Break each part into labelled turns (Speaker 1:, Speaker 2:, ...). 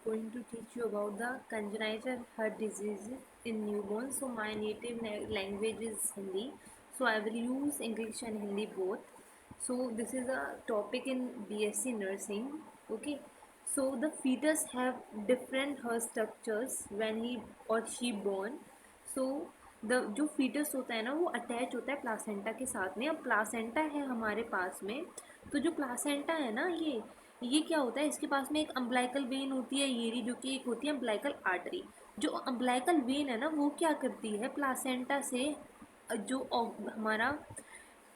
Speaker 1: going to teach you about the congenital heart disease in newborn. So my native language is Hindi. So I will use English and Hindi both. So this is a topic in BSc nursing. Okay. So the fetus have different heart structures when he or she born. So the जो foetus होता है ना वो attach होता है placenta के साथ में। अब प्लासेंटा है हमारे पास में, तो जो प्लासेंटा है ना ये क्या होता है, इसके पास में एक अम्बलाइकल वेन होती है येरी, जो कि एक होती है अम्बलाइकल आर्टरी। जो अम्बलाइकल वेन है ना वो क्या करती है, प्लासेंटा से जो हमारा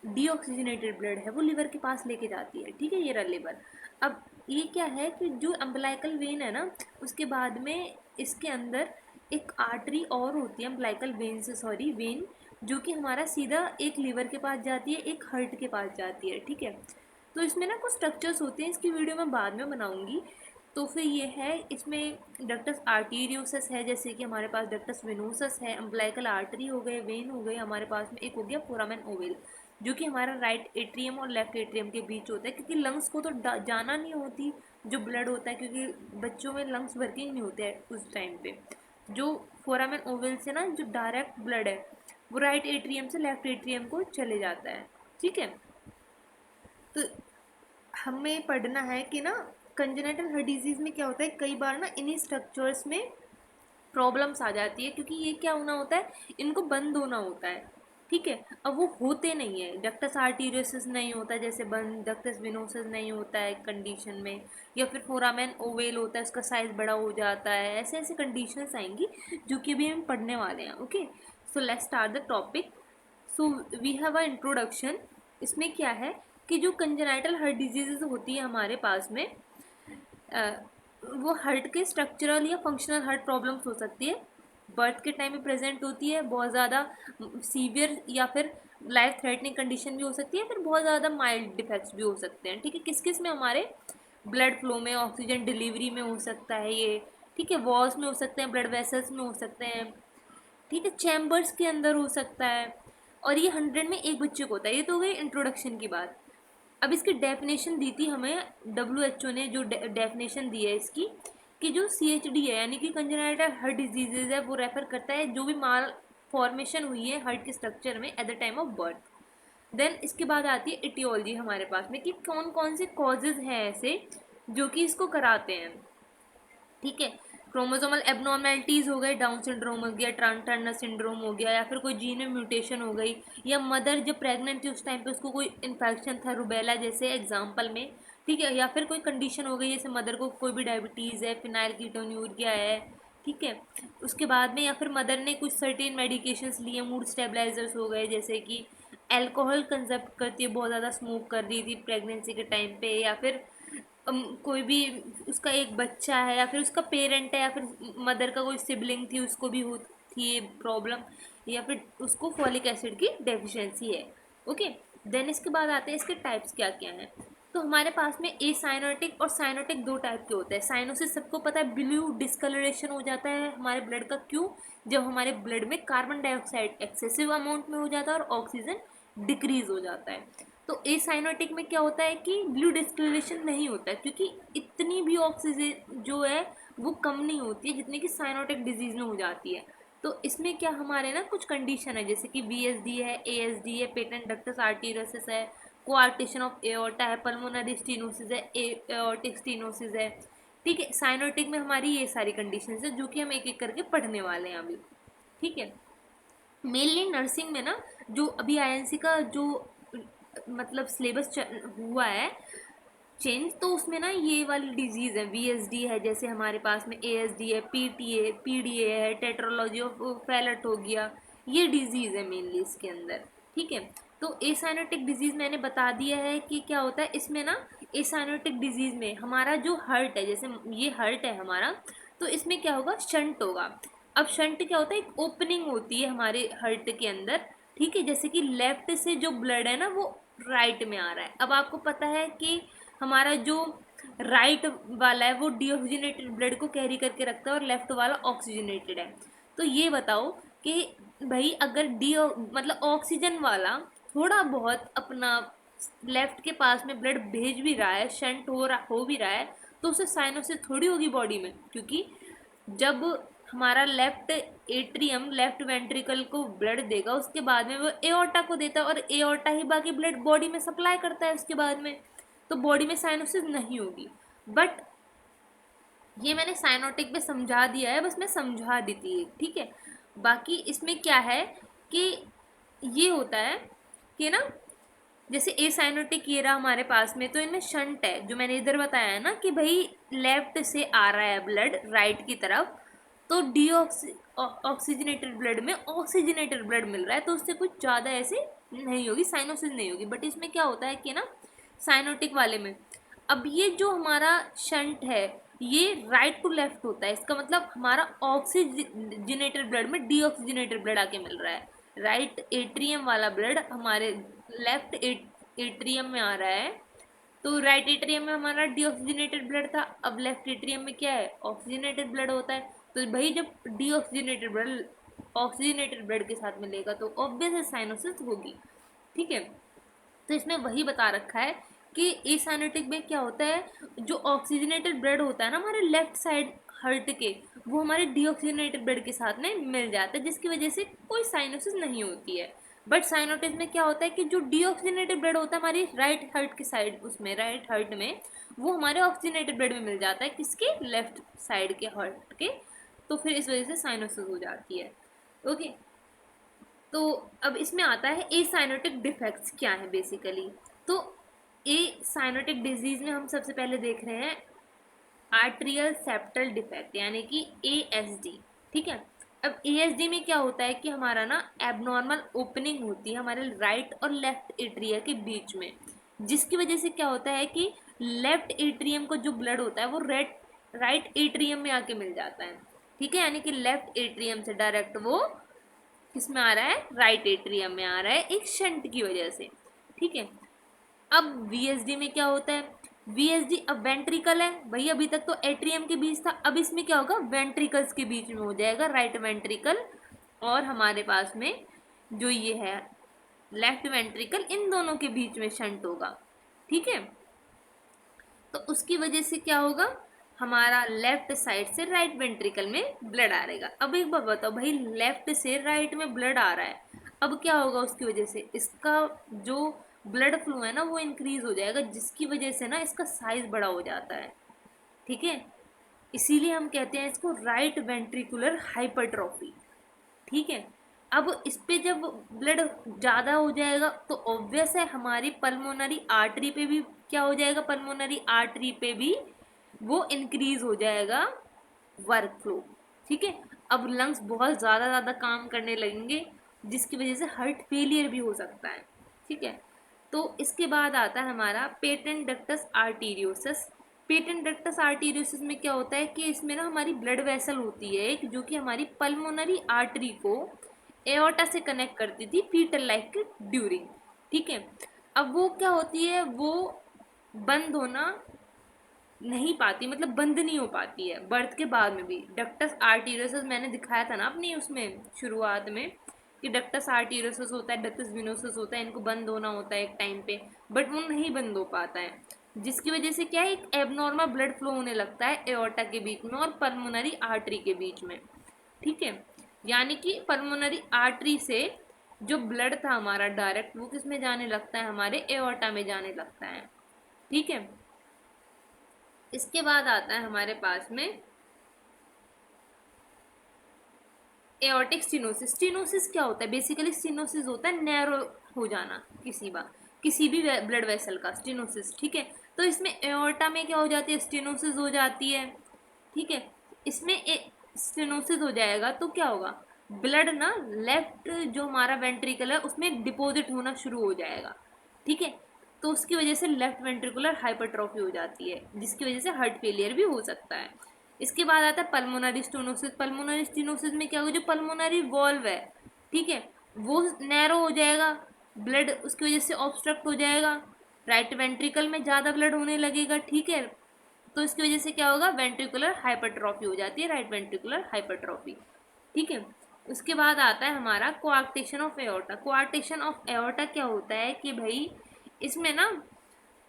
Speaker 1: डीऑक्सीजनेटेड ब्लड है वो लिवर के पास लेके जाती है। ठीक है, ये रहा लिवर। अब ये क्या है कि जो अम्बलाइकल वेन है ना, उसके बाद में इसके अंदर एक आर्टरी और होती है अम्बलाइकल वेन से, सॉरी वेन, जो कि हमारा सीधा एक लिवर के पास जाती है, एक हार्ट के पास जाती है। ठीक है, तो इसमें ना कुछ स्ट्रक्चर्स होते हैं, इसकी वीडियो मैं बाद में बनाऊंगी। तो फिर ये है, इसमें डक्टस आर्टीरियोसस है, जैसे कि हमारे पास डक्टस वेनोसस है, अम्बलाइकल आर्टरी हो गए, वेन हो गए, हमारे पास में एक हो गया फोरामेन ओवल, जो कि हमारा राइट एट्रियम और लेफ्ट एट्रियम के बीच होता है, क्योंकि लंग्स को तो जाना नहीं होती जो ब्लड होता है, क्योंकि बच्चों में लंग्स वर्किंग नहीं होते हैं उस टाइम पे। जो फोरामेन ओवल से ना जो डायरेक्ट ब्लड है वो राइट एट्रियम से लेफ्ट एट्रियम को चले जाता है। ठीक है, तो हमें पढ़ना है कि ना कंजेनिटल हार्ट डिजीज़ में क्या होता है, कई बार ना इन्हीं स्ट्रक्चर्स में प्रॉब्लम्स आ जाती है, क्योंकि ये क्या होना होता है, इनको बंद होना होता है। ठीक है, अब वो होते नहीं है, डक्टस आर्टीरियोसिस नहीं होता जैसे बंद, डक्टस वेनोसिस नहीं होता है कंडीशन में, या फिर फोरामेन ओवेल होता है, उसका साइज़ बड़ा हो जाता है। ऐसे ऐसे कंडीशंस आएंगी जो कि अभी हम पढ़ने वाले हैं। Okay, so let's start the topic. So we have a introduction. इसमें क्या है कि जो कंजेनाइटल हार्ट डिजीजेज होती है हमारे पास में, वो हार्ट के स्ट्रक्चरल या फंक्शनल हार्ट प्रॉब्लम्स हो सकती है, बर्थ के टाइम में प्रेजेंट होती है, बहुत ज़्यादा सीवियर या फिर लाइफ थ्रेटनिंग कंडीशन भी हो सकती है, फिर बहुत ज़्यादा माइल्ड डिफेक्ट्स भी हो सकते हैं। ठीक है, किस किस में, हमारे ब्लड फ्लो में, ऑक्सीजन डिलीवरी में हो सकता है ये। ठीक है, वॉल्स में हो सकते हैं, ब्लड वेसल्स में हो सकते हैं। ठीक है, चैम्बर्स के अंदर हो सकता है, और ये 100 में एक बच्चे को होता है। ये तो हो गई इंट्रोडक्शन की बात। अब इसकी डेफिनेशन दी थी हमें WHO ने, जो डेफिनेशन दी है इसकी, कि जो CHD है यानी कि कंजेनाइटल हार्ट डिजीजेज है, वो रेफर करता है जो भी माल फॉर्मेशन हुई है हार्ट के स्ट्रक्चर में at the time of birth. Then इसके बाद आती है इटियोलॉजी हमारे पास में, कि कौन कौन से कॉजेज हैं ऐसे जो कि इसको कराते हैं। ठीक है, क्रोमोसोमल एबनॉर्मेलिटीज़ हो गए, डाउन सिंड्रोम हो गया, टर्नर सिंड्रोम हो गया, या फिर कोई जीन में म्यूटेशन हो गई, या मदर जब प्रेग्नेंट थी उस टाइम पे उसको कोई इन्फेक्शन था, रुबेला जैसे एग्जाम्पल में। ठीक है, या फिर कोई कंडीशन हो गई, जैसे मदर को कोई भी डायबिटीज़ है, फिनाइल कीटोन्यूरिया है। ठीक है, उसके बाद में या फिर मदर ने कुछ सर्टेन मेडिकेशंस लिए, मूड स्टेबलाइजर्स हो गए, जैसे कि अल्कोहल कंजप्ट करती है, बहुत ज़्यादा स्मोक कर रही थी प्रेगनेंसी के टाइम पे, या फिर कोई भी उसका एक बच्चा है, या फिर उसका पेरेंट है, या फिर मदर का कोई सिबलिंग थी उसको भी हो थी ये प्रॉब्लम, या फिर उसको फॉलिक एसिड की डेफिशिएंसी है। ओके, देन इसके बाद आते हैं इसके टाइप्स क्या क्या हैं। तो हमारे पास में ए साइनोटिक और साइनोटिक दो टाइप के होते हैं। साइनोसिस सबको पता है, ब्लू डिस्कलरेशन हो जाता है हमारे ब्लड का। क्यों? जब हमारे ब्लड में कार्बन डाइऑक्साइड एक्सेसिव अमाउंट में हो जाता है और ऑक्सीजन डिक्रीज हो जाता है। तो एसाइनोटिक में क्या होता है कि ब्लू डिस्कलरेशन नहीं होता है, क्योंकि इतनी भी ऑक्सीजन जो है वो कम नहीं होती है जितनी कि साइनोटिक डिजीज में हो जाती है। तो इसमें क्या हमारे ना कुछ कंडीशन है, जैसे कि VSD है, ASD है, पेटेंट डक्टस आर्टीरियोसिस है, कोआर्टेशन ऑफ एओर्टा है, पल्मोनरी स्टेनोसिस है, एओर्टिक स्टेनोसिस है। ठीक है, साइनोटिक में हमारी ये सारी कंडीशन है जो कि हम एक एक करके पढ़ने वाले हैं अभी। ठीक है, मेनली नर्सिंग में ना, जो अभी INC का जो मतलब सिलेबस हुआ है चेंज, तो उसमें ना ये वाली डिजीज़ है, VSD है, जैसे हमारे पास में ASD है, PDA है, टेट्रोलॉजी ऑफ फैलट हो गया, ये डिजीज़ है मेनली इसके अंदर। ठीक है, तो एसाइनोटिक डिजीज़ मैंने बता दिया है कि क्या होता है इसमें ना। एसाइनोटिक डिजीज़ में हमारा जो हार्ट है, जैसे ये हार्ट है हमारा, तो इसमें क्या होगा, शंट होगा। अब शंट क्या होता है, एक ओपनिंग होती है हमारे हार्ट के अंदर। ठीक है, जैसे कि लेफ्ट से जो ब्लड है ना वो राइट में आ रहा है। अब आपको पता है कि हमारा जो राइट वाला है वो डीऑक्सीजनेटेड ब्लड को कैरी करके रखता है और लेफ्ट वाला ऑक्सीजनेटेड है। तो ये बताओ कि भाई अगर डी मतलब ऑक्सीजन वाला थोड़ा बहुत अपना लेफ्ट के पास में ब्लड भेज भी रहा है, शंट हो भी रहा है, तो उससे साइनोसिस थोड़ी होगी बॉडी में, क्योंकि जब हमारा लेफ्ट एट्रियम लेफ्ट वेंट्रिकल को ब्लड देगा उसके बाद में वो एओर्टा को देता है, और एओर्टा ही बाकी ब्लड बॉडी में सप्लाई करता है उसके बाद में, तो बॉडी में साइनोसिस नहीं होगी। बट ये मैंने साइनोटिक पे समझा दिया है, बस मैं समझा देती है, ठीक है। बाकी इसमें क्या है कि ये होता है कि ना, जैसे ए साइनोटिक ये रहा हमारे पास में, तो इनमें शंट है, जो मैंने इधर बताया है ना कि भाई लेफ्ट से आ रहा है ब्लड राइट की तरफ, तो डी ऑक्सीजनेटेड ब्लड में ऑक्सीजनेटेड ब्लड मिल रहा है, तो उससे कुछ ज़्यादा ऐसे नहीं होगी, साइनोसिस नहीं होगी। बट इसमें क्या होता है कि ना, साइनोटिक वाले में अब ये जो हमारा शंट है ये राइट टू लेफ्ट होता है, इसका मतलब हमारा ऑक्सीजनेटेड ब्लड में डीऑक्सीजनेटेड ब्लड आके मिल रहा है। राइट एट्रियम वाला ब्लड हमारे लेफ्ट एट्रियम में आ रहा है, तो राइट एट्रियम में हमारा डीऑक्सीजनेटेड ब्लड था, अब लेफ्ट एट्रियम में क्या है, ऑक्सीजनेटेड ब्लड होता है। तो भाई जब डीऑक्सीजनेटेड ब्लड ऑक्सीजनेटेड ब्लड के साथ मिलेगा तो ऑब्वियस साइनोसिस होगी, ठीक है। तो इसमें वही बता रखा है कि एसाइनोटिक में क्या होता है, जो ऑक्सीजनेटेड ब्लड होता है ना हमारे लेफ्ट साइड हार्ट के, वो हमारे डीऑक्सीजनेटेड ब्लड के साथ में मिल जाता है, जिसकी वजह से कोई साइनोसिस नहीं होती है। बट साइनोटिस में क्या होता है कि जो डीऑक्सीजनेटेड ब्लड होता है हमारी राइट हार्ट की साइड, उसमें राइट हार्ट में वो हमारे ऑक्सीजनेटेड ब्लड में मिल जाता है, किसके, लेफ्ट साइड के हार्ट के, तो फिर इस वजह से साइनोसिस हो जाती है। ओके, तो अब इसमें आता है ए साइनोटिक डिफेक्ट्स क्या है बेसिकली। तो ए साइनोटिक डिजीज में हम सबसे पहले देख रहे हैं आर्ट्रियल सेप्टल डिफेक्ट, यानी कि ASD, ठीक है। अब ASD में क्या होता है कि हमारा ना एबनॉर्मल ओपनिंग होती है हमारे राइट और लेफ्ट एट्रिया के बीच में, जिसकी वजह से क्या होता है कि लेफ्ट एट्रियम को जो ब्लड होता है वो राइट एट्रियम में आके मिल जाता है, ठीक है। यानी कि लेफ्ट एट्रियम से डायरेक्ट वो किस में आ रहा है, राइट एट्रियम में आ रहा है, एक शंट की वजह से, ठीक है। अब VSD में क्या होता है, VSD अब वेंट्रिकल है भाई, अभी तक तो एट्रियम के बीच था, अब इसमें क्या होगा, वेंट्रिकल्स के बीच में हो जाएगा, राइट वेंट्रिकल और हमारे पास में जो ये है लेफ्ट वेंट्रिकल, इन दोनों के बीच में शंट होगा, ठीक है। तो उसकी वजह से क्या होगा, हमारा लेफ्ट साइड से राइट वेंट्रिकल में ब्लड आ रहेगा। अब एक बात बताओ भाई, लेफ्ट से राइट में ब्लड आ रहा है, अब क्या होगा उसकी वजह से, इसका जो ब्लड फ्लो है ना वो इंक्रीज हो जाएगा, जिसकी वजह से ना इसका साइज बड़ा हो जाता है, ठीक है। इसीलिए हम कहते हैं इसको राइट वेंट्रिकुलर हाइपरट्रॉफी, ठीक है। अब इस पे जब ब्लड ज़्यादा हो जाएगा तो ऑब्वियस है हमारी पल्मोनरी आर्टरी पे भी क्या हो जाएगा, पल्मोनरी आर्टरी पे भी वो इंक्रीज हो जाएगा वर्क फ्लो, ठीक है। अब लंग्स बहुत ज़्यादा काम करने लगेंगे, जिसकी वजह से हार्ट फेलियर भी हो सकता है, ठीक है। तो इसके बाद आता है हमारा patent ductus arteriosus. Patent ductus arteriosus में क्या होता है कि इसमें ना हमारी ब्लड वेसल होती है एक, जो कि हमारी पल्मोनरी आर्टरी को एओर्टा से कनेक्ट करती थी फीटल लाइफ के ड्यूरिंग, ठीक है। अब वो क्या होती है, वो बंद होना नहीं पाती, मतलब बंद नहीं हो पाती है बर्थ के बाद में भी। डक्टस आर्टीरियोसिस मैंने दिखाया था ना अपनी उसमें शुरुआत में कि डक्टस आर्टीरियोसिस होता है, डक्टस विनोसिस होता है, इनको बंद होना होता है एक टाइम पे, बट वो नहीं बंद हो पाता है, जिसकी वजह से क्या है, एक एबनॉर्मल ब्लड फ्लो होने लगता है एओर्टा के बीच में और पल्मोनरी आर्टरी के बीच में, ठीक है। यानी कि पल्मोनरी आर्टरी से जो ब्लड था हमारा डायरेक्ट, वो किस में जाने लगता है, हमारे एओर्टा में जाने लगता है, ठीक है। इसके बाद आता है हमारे पास में एओर्टिक स्टेनोसिस। स्टेनोसिस क्या होता है, बेसिकली स्टेनोसिस होता है नैरो हो जाना किसी भी ब्लड वेसल का स्टेनोसिस, ठीक है। तो इसमें एओर्टा में क्या हो जाती है, स्टेनोसिस हो जाती है, ठीक है। इसमें स्टेनोसिस हो जाएगा तो क्या होगा, ब्लड ना लेफ्ट जो हमारा वेंट्रिकल है उसमें डिपॉजिट होना शुरू हो जाएगा, ठीक है। तो उसकी वजह से लेफ्ट वेंट्रिकुलर हाइपरट्रॉफी हो जाती है, जिसकी वजह से हार्ट फेलियर भी हो सकता है। इसके बाद आता है पल्मोनरी स्टेनोसिस। पल्मोनरी स्टेनोसिस में क्या होगा, जो पल्मोनरी वॉल्व है, ठीक है, वो नैरो हो जाएगा, ब्लड उसकी वजह से ऑब्स्ट्रक्ट हो जाएगा, राइट वेंट्रिकल में ज़्यादा ब्लड होने लगेगा, ठीक है। तो इसकी वजह से क्या होगा, वेंट्रिकुलर हाइपरट्रॉफी हो जाती है, राइट वेंट्रिकुलर हाइपरट्रॉफी, ठीक है। उसके बाद आता है हमारा कोआर्क्टेशन ऑफ एओर्टा। कोआर्क्टेशन ऑफ एओर्टा क्या होता है कि भाई इसमें ना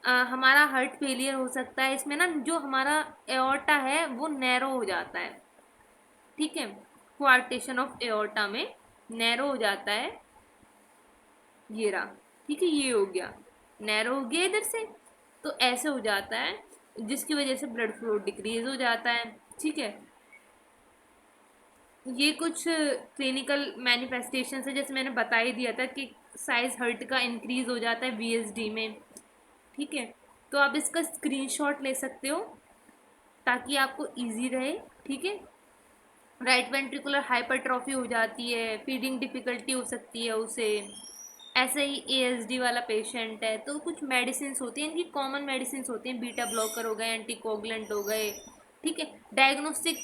Speaker 1: हमारा हार्ट फेलियर हो सकता है। इसमें ना जो हमारा एओर्टा है वो नैरो हो जाता है, ठीक है, क्वार्टेशन ऑफ एओर्टा में नैरो हो जाता है, ये रहा, ठीक है, ये हो गया, नैरो हो गया इधर से, तो ऐसे हो जाता है, जिसकी वजह से ब्लड फ्लो डिक्रीज हो जाता है, ठीक है। ये कुछ क्लिनिकल मैनिफेस्टेशन है, जैसे मैंने बता ही दिया था कि साइज हर्ट का इंक्रीज हो जाता है वीएसडी में, ठीक है। तो आप इसका स्क्रीनशॉट ले सकते हो ताकि आपको इजी रहे, ठीक है। राइट वेंट्रिकुलर हाइपरट्रॉफी हो जाती है, फीडिंग डिफिकल्टी हो सकती है उसे। ऐसे ही एएसडी वाला पेशेंट है तो कुछ मेडिसिन होती हैं, इनकी कॉमन मेडिसिन होती हैं, बीटा ब्लॉकर हो गए, एंटीकोगुलेंट हो गए, ठीक है। डायग्नोस्टिक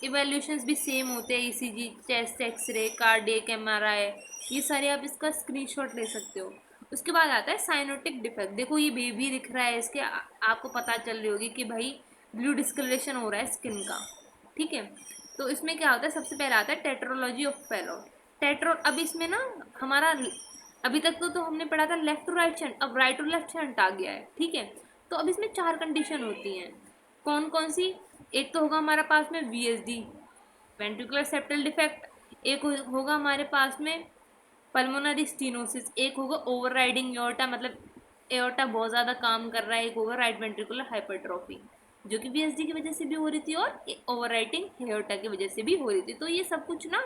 Speaker 1: इवेल्यूशंस भी सेम होते हैं, ECG, chest X-ray, cardiac MRI, ये सारे आप इसका स्क्रीनशॉट ले सकते हो। उसके बाद आता है साइनोटिक डिफेक्ट। देखो ये बेबी दिख रहा है इसके, आपको पता चल रही होगी कि भाई ब्लू डिस्कलरेशन हो रहा है स्किन का, ठीक है। तो इसमें क्या होता है, सबसे पहले आता है टेट्रोलॉजी ऑफ फेलो। टेट्रो, अब इसमें ना हमारा अभी तक तो हमने पढ़ा था लेफ्ट टू राइट शंट, अब राइट टू लेफ्ट शंट आ गया है, ठीक है। तो अब इसमें 4 कंडीशन होती हैं, कौन कौन सी? एक तो होगा हमारे पास में वीएसडी, वेंट्रिकुलर सेप्टल डिफेक्ट, एक होगा हमारे पास में पल्मोनरी स्टीनोसिस, एक होगा ओवरराइडिंग एओर्टा, मतलब एओर्टा बहुत ज़्यादा काम कर रहा है, एक होगा राइट वेंट्रिकुलर हाइपरट्रॉफी जो कि वीएसडी की वजह से भी हो रही थी और ओवरराइडिंग एओर्टा की वजह से भी हो रही थी। तो ये सब कुछ ना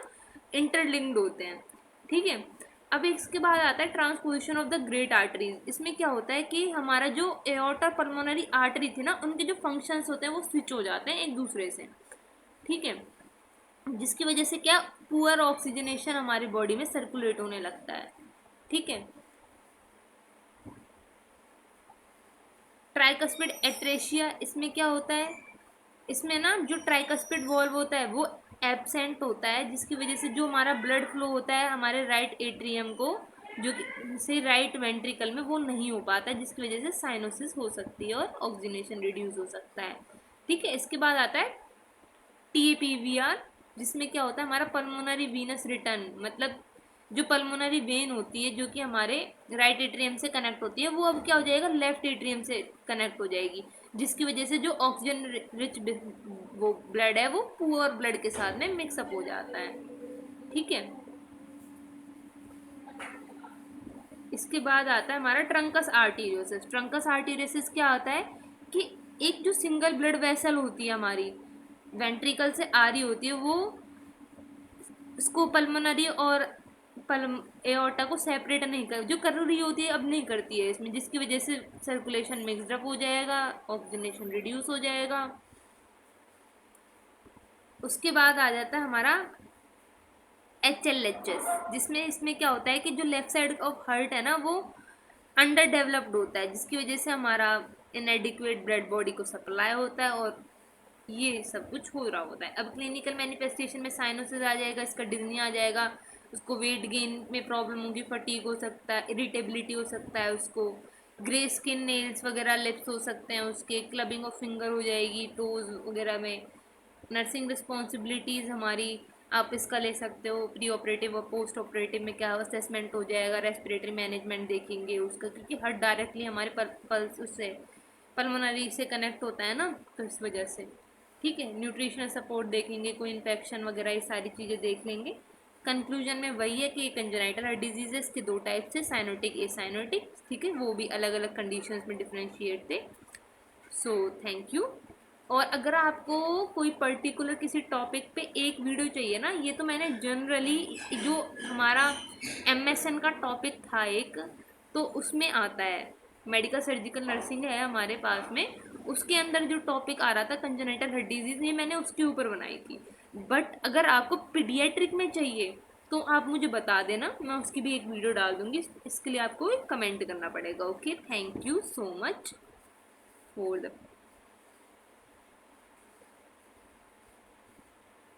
Speaker 1: इंटरलिंक्ड होते हैं, ठीक है। अब इसके बाद आता है transposition of the great arteries. इसमें क्या होता है कि हमारा जो एओर्टा पल्मोनरी आर्टरी थी ना, उनके जो फंक्शंस होते हैं वो स्विच हो जाते हैं एक दूसरे से, ठीक है, जिसकी वजह से क्या, पुअर ऑक्सीजनेशन हमारी बॉडी में सर्कुलेट होने लगता है, ठीक है। ट्राइकस्पिड एट्रेशिया, इसमें क्या होता है, इसमें ना जो ट्राइकस्पिड वॉल्व होता है वो एब्सेंट होता है, जिसकी वजह से जो हमारा ब्लड फ्लो होता है हमारे राइट एट्रियम को, जो कि से राइट वेंट्रिकल में, वो नहीं हो पाता है, जिसकी वजह से साइनोसिस हो सकती है और ऑक्सीजनेशन रिड्यूस हो सकता है, ठीक है। इसके बाद आता है टीपीवीआर, जिसमें क्या होता है हमारा पल्मोनरी वीनस रिटर्न, मतलब जो पल्मोनरी वेन होती है जो कि हमारे राइट एट्रियम से कनेक्ट होती है, वो अब क्या हो जाएगा, लेफ्ट एट्रियम से कनेक्ट हो जाएगी, जिसकी वजह से जो ऑक्सीजन रिच वो ब्लड है वो पुअर ब्लड के साथ में मिक्सअप हो जाता है, ठीक है। इसके बाद आता है हमारा ट्रंकस आर्टीरियोसिस। ट्रंकस आर्टीरियोसिस क्या होता है कि एक जो सिंगल ब्लड वेसल होती है हमारी वेंट्रिकल से आ रही होती है, वो इसको पल्मोनरी और पल्म एओर्टा को सेपरेट नहीं कर, जो कर रही होती है अब नहीं करती है इसमें, जिसकी वजह से सर्कुलेशन मिक्सड अप हो जाएगा, ऑक्सीजनेशन रिड्यूस हो जाएगा। उसके बाद आ जाता है हमारा HLHS, जिसमें इसमें क्या होता है कि जो लेफ्ट साइड ऑफ हार्ट है ना वो अंडर डेवलप्ड होता है, जिसकी वजह से हमारा इनएडिक्वेट ब्लड बॉडी को सप्लाई होता है और ये सब कुछ हो रहा होता है। अब क्लिनिकल मैनिफेस्टेशन में साइनोसिस आ जाएगा, इसका डिज्नी आ जाएगा, उसको वेट गेन में प्रॉब्लम होगी, फटीग हो सकता है, इरिटेबिलिटी हो सकता है, उसको ग्रे स्किन, नेल्स वगैरह, लिप्स हो सकते हैं उसके, क्लबिंग ऑफ फिंगर हो जाएगी टोज वगैरह में। नर्सिंग रिस्पॉन्सिबिलिटीज़ हमारी, आप इसका ले सकते हो प्री ऑपरेटिव और पोस्ट ऑपरेटिव में क्या असेसमेंट हो जाएगा, रेस्पिरेटरी मैनेजमेंट देखेंगे उसका, क्योंकि हार्ट डायरेक्टली हमारे पल्स उससे पल्मोनरी से कनेक्ट होता है ना, तो इस वजह से, ठीक है। न्यूट्रिशनल सपोर्ट देखेंगे, कोई इन्फेक्शन वगैरह, ये सारी चीज़ें देख लेंगे। कंक्लूजन में वही है कि कंजेनाइटल हार्ट डिजीजेस के 2 टाइप्स है, साइनोटिक, ए साइनोटिक, ठीक है, वो भी अलग अलग कंडीशंस में डिफ्रेंशिएट थे। So thank you. और अगर आपको कोई पर्टिकुलर किसी टॉपिक पे एक वीडियो चाहिए ना, ये तो मैंने जनरली जो हमारा MSN का टॉपिक था एक, तो उसमें आता है, मेडिकल सर्जिकल नर्सिंग है हमारे पास में, उसके अंदर जो टॉपिक आ रहा था कंजेनिटल हार्ट डिजीज़, ये मैंने उसके ऊपर बनाई थी। बट अगर आपको पीडियाट्रिक में चाहिए तो आप मुझे बता देना, मैं उसकी भी एक वीडियो डाल दूँगी, इसके लिए आपको कमेंट करना पड़ेगा। Okay, thank you so much for the